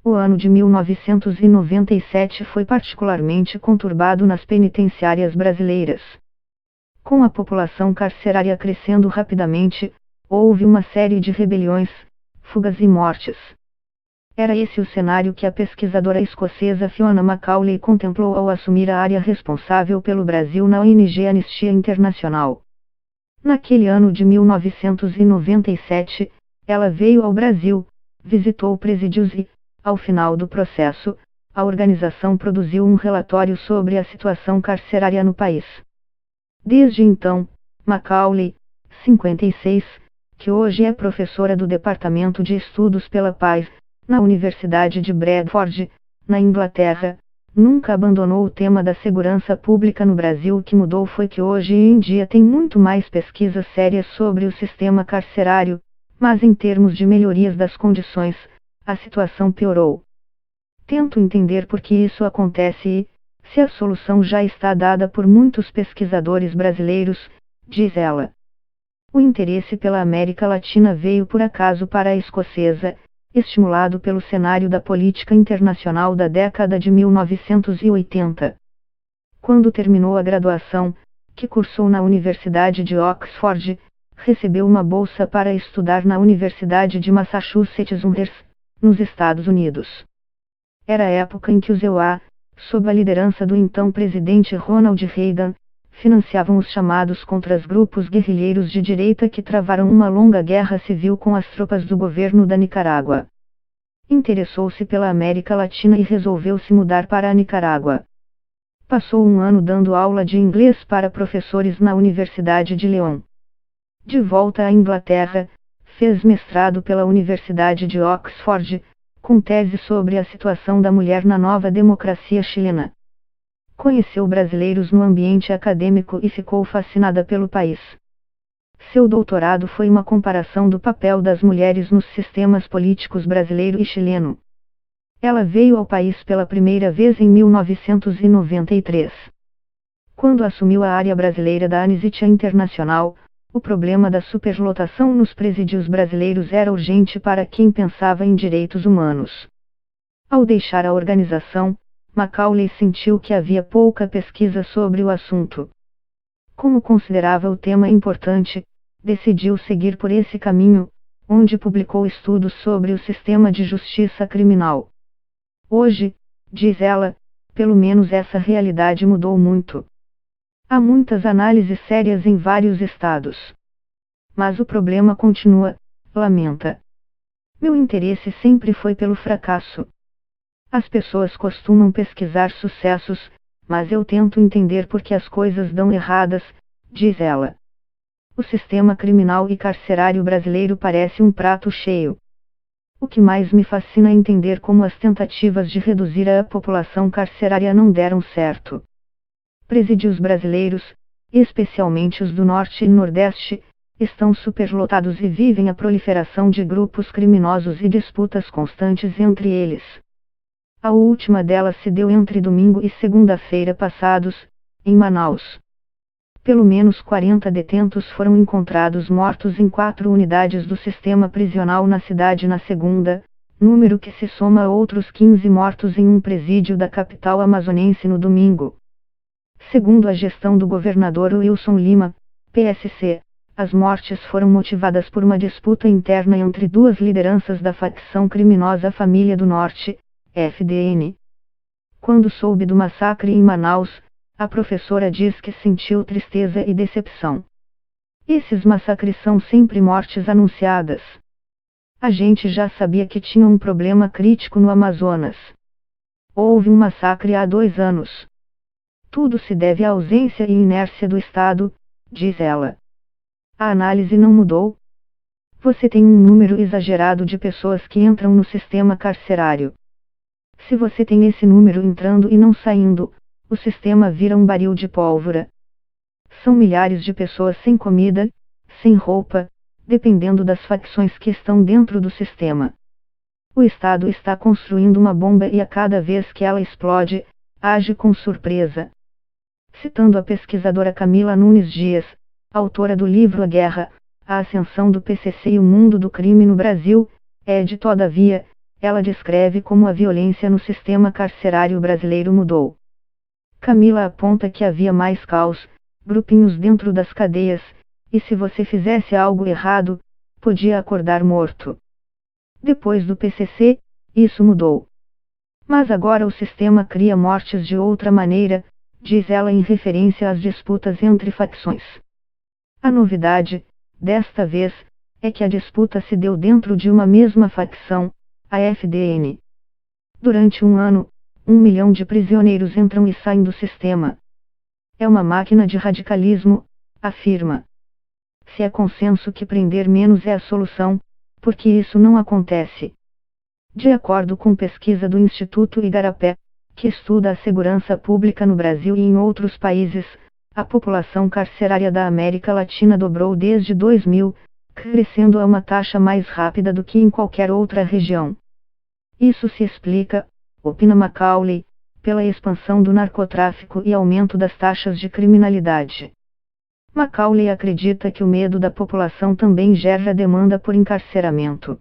O ano de 1997 foi particularmente conturbado nas penitenciárias brasileiras. Com a população carcerária crescendo rapidamente, houve uma série de rebeliões, fugas e mortes. Era esse o cenário que a pesquisadora escocesa Fiona Macaulay contemplou ao assumir a área responsável pelo Brasil na ONG Anistia Internacional. Naquele ano de 1997, ela veio ao Brasil, visitou presídios e, ao final do processo, a organização produziu um relatório sobre a situação carcerária no país. Desde então, Macaulay, 56, que hoje é professora do Departamento de Estudos pela Paz, na Universidade de Bradford, na Inglaterra, nunca abandonou o tema da segurança pública no Brasil. O que mudou foi que hoje em dia tem muito mais pesquisas sérias sobre o sistema carcerário, mas em termos de melhorias das condições, a situação piorou. Tento entender por que isso acontece e, se a solução já está dada por muitos pesquisadores brasileiros, diz ela. O interesse pela América Latina veio por acaso para a escocesa, estimulado pelo cenário da política internacional da década de 1980. Quando terminou a graduação, que cursou na Universidade de Oxford, recebeu uma bolsa para estudar na Universidade de Massachusetts, nos Estados Unidos. Era a época em que os EUA, sob a liderança do então presidente Ronald Reagan, financiavam os chamados contras-grupos guerrilheiros de direita que travaram uma longa guerra civil com as tropas do governo da Nicarágua. Interessou-se pela América Latina e resolveu se mudar para a Nicarágua. Passou um ano dando aula de inglês para professores na Universidade de León. De volta à Inglaterra, fez mestrado pela Universidade de Oxford, com tese sobre a situação da mulher na nova democracia chilena. Conheceu brasileiros no ambiente acadêmico e ficou fascinada pelo país. Seu doutorado foi uma comparação do papel das mulheres nos sistemas políticos brasileiro e chileno. Ela veio ao país pela primeira vez em 1993. Quando assumiu a área brasileira da Anistia Internacional, o problema da superlotação nos presídios brasileiros era urgente para quem pensava em direitos humanos. Ao deixar a organização, Macaulay sentiu que havia pouca pesquisa sobre o assunto. Como considerava o tema importante, decidiu seguir por esse caminho, onde publicou estudos sobre o sistema de justiça criminal. Hoje, diz ela, pelo menos essa realidade mudou muito. Há muitas análises sérias em vários estados. Mas o problema continua, lamenta. Meu interesse sempre foi pelo fracasso. As pessoas costumam pesquisar sucessos, mas eu tento entender por que as coisas dão erradas, diz ela. O sistema criminal e carcerário brasileiro parece um prato cheio. O que mais me fascina é entender como as tentativas de reduzir a população carcerária não deram certo. Presídios brasileiros, especialmente os do Norte e Nordeste, estão superlotados e vivem a proliferação de grupos criminosos e disputas constantes entre eles. A última delas se deu entre domingo e segunda-feira passados, em Manaus. Pelo menos 40 detentos foram encontrados mortos em 4 unidades do sistema prisional na cidade na segunda, número que se soma a outros 15 mortos em um presídio da capital amazonense no domingo. Segundo a gestão do governador Wilson Lima, PSC, as mortes foram motivadas por uma disputa interna entre duas lideranças da facção criminosa Família do Norte, FDN. Quando soube do massacre em Manaus, a professora diz que sentiu tristeza e decepção. Esses massacres são sempre mortes anunciadas. A gente já sabia que tinha um problema crítico no Amazonas. Houve um massacre há 2 anos. Tudo se deve à ausência e inércia do Estado, diz ela. A análise não mudou. Você tem um número exagerado de pessoas que entram no sistema carcerário. Se você tem esse número entrando e não saindo, o sistema vira um barril de pólvora. São milhares de pessoas sem comida, sem roupa, dependendo das facções que estão dentro do sistema. O Estado está construindo uma bomba e a cada vez que ela explode, age com surpresa. Citando a pesquisadora Camila Nunes Dias, autora do livro A Guerra, a Ascensão do PCC e o Mundo do Crime no Brasil, todavia, ela descreve como a violência no sistema carcerário brasileiro mudou. Camila aponta que havia mais caos, grupinhos dentro das cadeias, e se você fizesse algo errado, podia acordar morto. Depois do PCC, isso mudou. Mas agora o sistema cria mortes de outra maneira, diz ela em referência às disputas entre facções. A novidade, desta vez, é que a disputa se deu dentro de uma mesma facção, a FDN. Durante um ano, 1 milhão de prisioneiros entram e saem do sistema. É uma máquina de radicalismo, afirma. Se é consenso que prender menos é a solução, por que isso não acontece? De acordo com pesquisa do Instituto Igarapé, que estuda a segurança pública no Brasil e em outros países, a população carcerária da América Latina dobrou desde 2000, crescendo a uma taxa mais rápida do que em qualquer outra região. Isso se explica, opina Macaulay, pela expansão do narcotráfico e aumento das taxas de criminalidade. Macaulay acredita que o medo da população também gera demanda por encarceramento.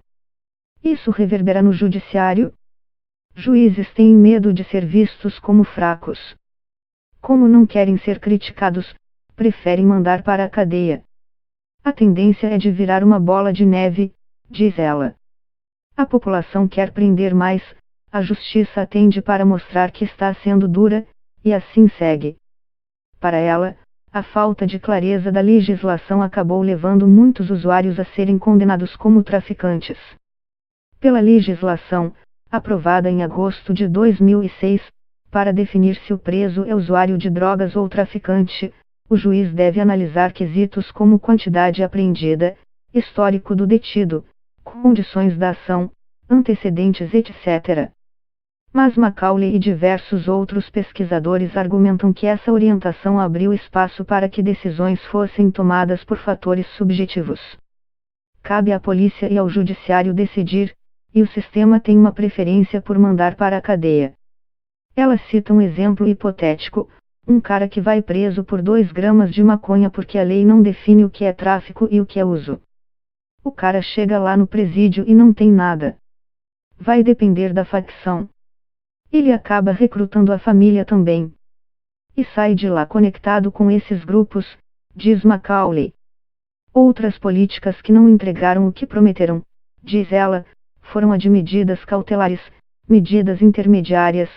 Isso reverbera no judiciário? Juízes têm medo de ser vistos como fracos. Como não querem ser criticados, preferem mandar para a cadeia. A tendência é de virar uma bola de neve, diz ela. A população quer prender mais, a justiça atende para mostrar que está sendo dura, e assim segue. Para ela, a falta de clareza da legislação acabou levando muitos usuários a serem condenados como traficantes. Pela legislação, aprovada em agosto de 2006, para definir se o preso é usuário de drogas ou traficante, o juiz deve analisar quesitos como quantidade apreendida, histórico do detido, condições da ação, antecedentes etc. Mas Macaulay e diversos outros pesquisadores argumentam que essa orientação abriu espaço para que decisões fossem tomadas por fatores subjetivos. Cabe à polícia e ao judiciário decidir, e o sistema tem uma preferência por mandar para a cadeia. Ela cita um exemplo hipotético, um cara que vai preso por 2 gramas de maconha porque a lei não define o que é tráfico e o que é uso. O cara chega lá no presídio e não tem nada. Vai depender da facção. Ele acaba recrutando a família também. E sai de lá conectado com esses grupos, diz Macaulay. Outras políticas que não entregaram o que prometeram, diz ela, foram a de medidas cautelares, medidas intermediárias,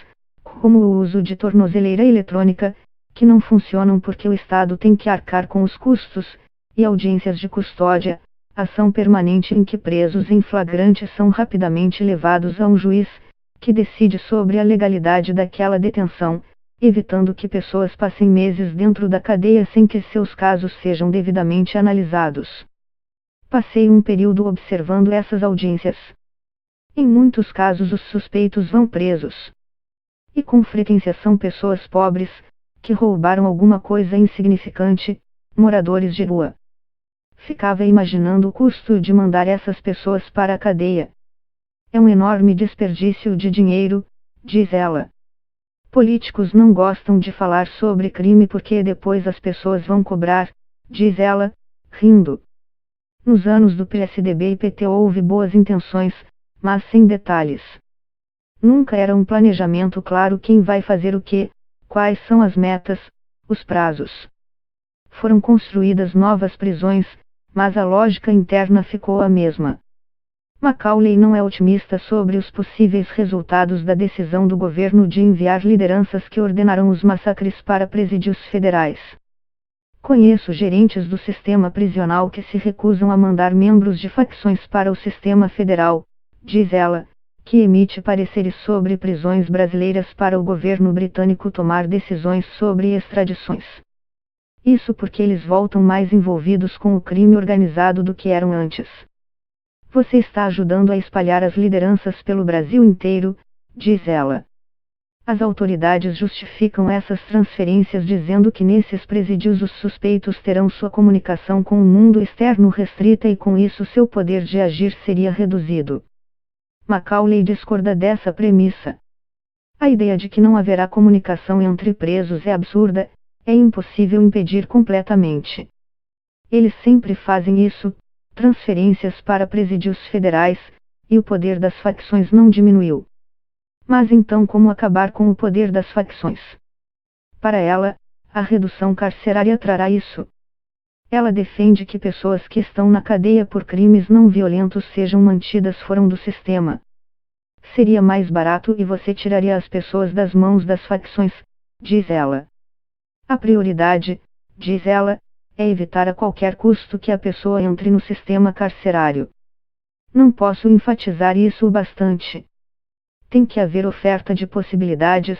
como o uso de tornozeleira eletrônica, que não funcionam porque o Estado tem que arcar com os custos, e audiências de custódia, ação permanente em que presos em flagrante são rapidamente levados a um juiz, que decide sobre a legalidade daquela detenção, evitando que pessoas passem meses dentro da cadeia sem que seus casos sejam devidamente analisados. Passei um período observando essas audiências. Em muitos casos os suspeitos vão presos. E com frequência são pessoas pobres, que roubaram alguma coisa insignificante, moradores de rua. Ficava imaginando o custo de mandar essas pessoas para a cadeia. É um enorme desperdício de dinheiro, diz ela. Políticos não gostam de falar sobre crime porque depois as pessoas vão cobrar, diz ela, rindo. Nos anos do PSDB e PT houve boas intenções, mas sem detalhes. Nunca era um planejamento claro quem vai fazer o que, quais são as metas, os prazos. Foram construídas novas prisões, mas a lógica interna ficou a mesma. Macaulay não é otimista sobre os possíveis resultados da decisão do governo de enviar lideranças que ordenaram os massacres para presídios federais. Conheço gerentes do sistema prisional que se recusam a mandar membros de facções para o sistema federal, diz ela, que emite pareceres sobre prisões brasileiras para o governo britânico tomar decisões sobre extradições. Isso porque eles voltam mais envolvidos com o crime organizado do que eram antes. Você está ajudando a espalhar as lideranças pelo Brasil inteiro, diz ela. As autoridades justificam essas transferências dizendo que nesses presídios os suspeitos terão sua comunicação com o mundo externo restrita e com isso seu poder de agir seria reduzido. Macaulay discorda dessa premissa. A ideia de que não haverá comunicação entre presos é absurda, é impossível impedir completamente. Eles sempre fazem isso, transferências para presídios federais, e o poder das facções não diminuiu. Mas então como acabar com o poder das facções? Para ela, a redução carcerária trará isso. Ela defende que pessoas que estão na cadeia por crimes não violentos sejam mantidas fora do sistema. Seria mais barato e você tiraria as pessoas das mãos das facções, diz ela. A prioridade, diz ela, é evitar a qualquer custo que a pessoa entre no sistema carcerário. Não posso enfatizar isso o bastante. Tem que haver oferta de possibilidades,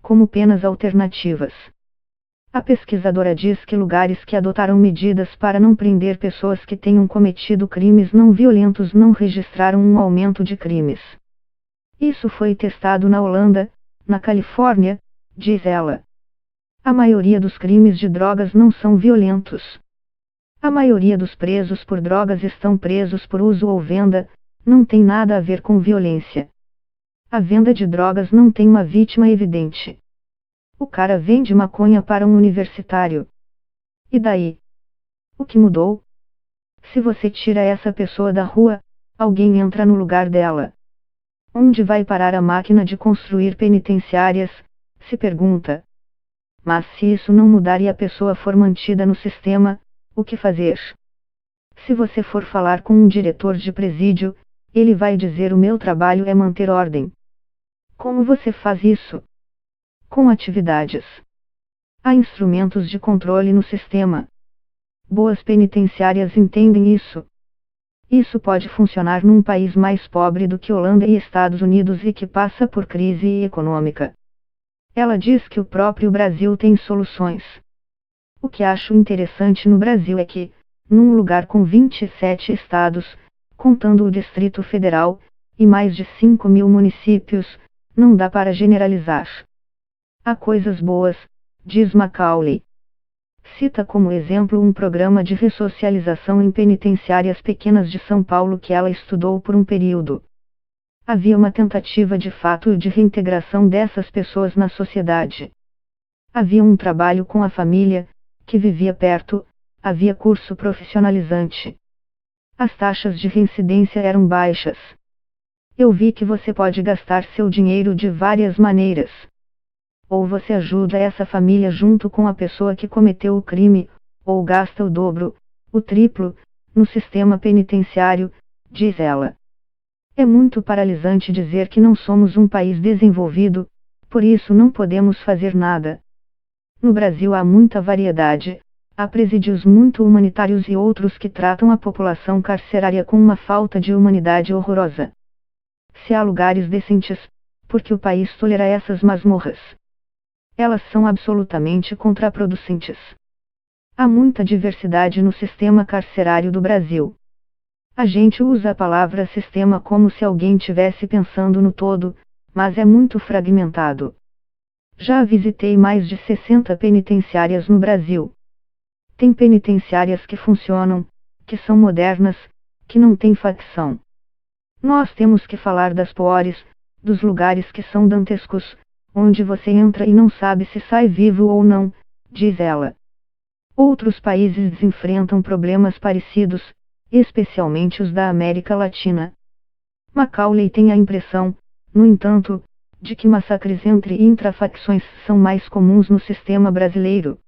como penas alternativas. A pesquisadora diz que lugares que adotaram medidas para não prender pessoas que tenham cometido crimes não violentos não registraram um aumento de crimes. Isso foi testado na Holanda, na Califórnia, diz ela. A maioria dos crimes de drogas não são violentos. A maioria dos presos por drogas estão presos por uso ou venda, não tem nada a ver com violência. A venda de drogas não tem uma vítima evidente. O cara vende maconha para um universitário. E daí? O que mudou? Se você tira essa pessoa da rua, alguém entra no lugar dela. Onde vai parar a máquina de construir penitenciárias? Se pergunta. Mas se isso não mudar e a pessoa for mantida no sistema, o que fazer? Se você for falar com um diretor de presídio, ele vai dizer: o meu trabalho é manter ordem. Como você faz isso? Com atividades. Há instrumentos de controle no sistema. Boas penitenciárias entendem isso. Isso pode funcionar num país mais pobre do que Holanda e Estados Unidos e que passa por crise econômica. Ela diz que o próprio Brasil tem soluções. O que acho interessante no Brasil é que, num lugar com 27 estados, contando o Distrito Federal, e mais de 5.000 municípios, não dá para generalizar. Há coisas boas, diz Macaulay. Cita como exemplo um programa de ressocialização em penitenciárias pequenas de São Paulo que ela estudou por um período. Havia uma tentativa de fato de reintegração dessas pessoas na sociedade. Havia um trabalho com a família, que vivia perto, havia curso profissionalizante. As taxas de reincidência eram baixas. Eu vi que você pode gastar seu dinheiro de várias maneiras. Ou você ajuda essa família junto com a pessoa que cometeu o crime, ou gasta o dobro, o triplo, no sistema penitenciário, diz ela. É muito paralisante dizer que não somos um país desenvolvido, por isso não podemos fazer nada. No Brasil há muita variedade, há presídios muito humanitários e outros que tratam a população carcerária com uma falta de humanidade horrorosa. Se há lugares decentes, por que o país tolera essas masmorras? Elas são absolutamente contraproducentes. Há muita diversidade no sistema carcerário do Brasil. A gente usa a palavra sistema como se alguém tivesse pensando no todo, mas é muito fragmentado. Já visitei mais de 60 penitenciárias no Brasil. Tem penitenciárias que funcionam, que são modernas, que não têm facção. Nós temos que falar das piores, dos lugares que são dantescos, onde você entra e não sabe se sai vivo ou não, diz ela. Outros países enfrentam problemas parecidos, especialmente os da América Latina. Macaulay tem a impressão, no entanto, de que massacres entre intrafacções são mais comuns no sistema brasileiro.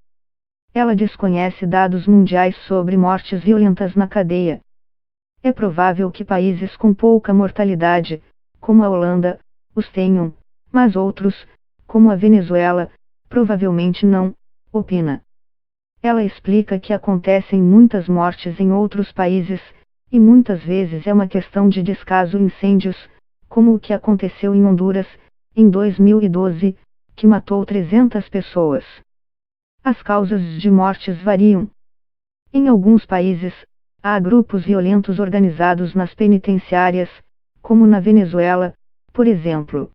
Ela desconhece dados mundiais sobre mortes violentas na cadeia. É provável que países com pouca mortalidade, como a Holanda, os tenham, mas outros, como a Venezuela, provavelmente não, opina. Ela explica que acontecem muitas mortes em outros países, e muitas vezes é uma questão de descaso incêndios, como o que aconteceu em Honduras, em 2012, que matou 300 pessoas. As causas de mortes variam. Em alguns países, há grupos violentos organizados nas penitenciárias, como na Venezuela, por exemplo.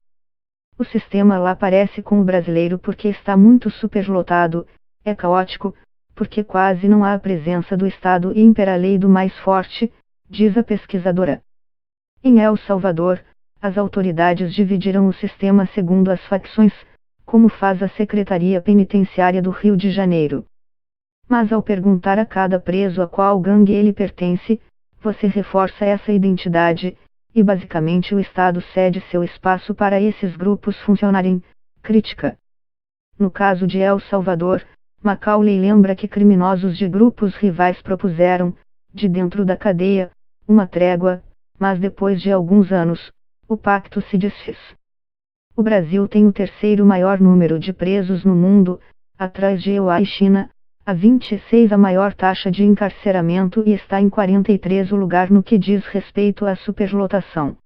O sistema lá parece com o brasileiro porque está muito superlotado, é caótico, porque quase não há a presença do Estado e impera a lei do mais forte, diz a pesquisadora. Em El Salvador, as autoridades dividiram o sistema segundo as facções, como faz a Secretaria Penitenciária do Rio de Janeiro. Mas ao perguntar a cada preso a qual gangue ele pertence, você reforça essa identidade, e basicamente o Estado cede seu espaço para esses grupos funcionarem. Crítica. No caso de El Salvador, Macaulay lembra que criminosos de grupos rivais propuseram, de dentro da cadeia, uma trégua, mas depois de alguns anos, o pacto se desfez. O Brasil tem o terceiro maior número de presos no mundo, atrás de EUA e China, a 26 a maior taxa de encarceramento e está em 43º lugar no que diz respeito à superlotação.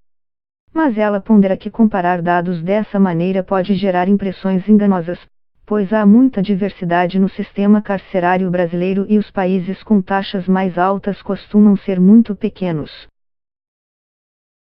Mas ela pondera que comparar dados dessa maneira pode gerar impressões enganosas, pois há muita diversidade no sistema carcerário brasileiro e os países com taxas mais altas costumam ser muito pequenos.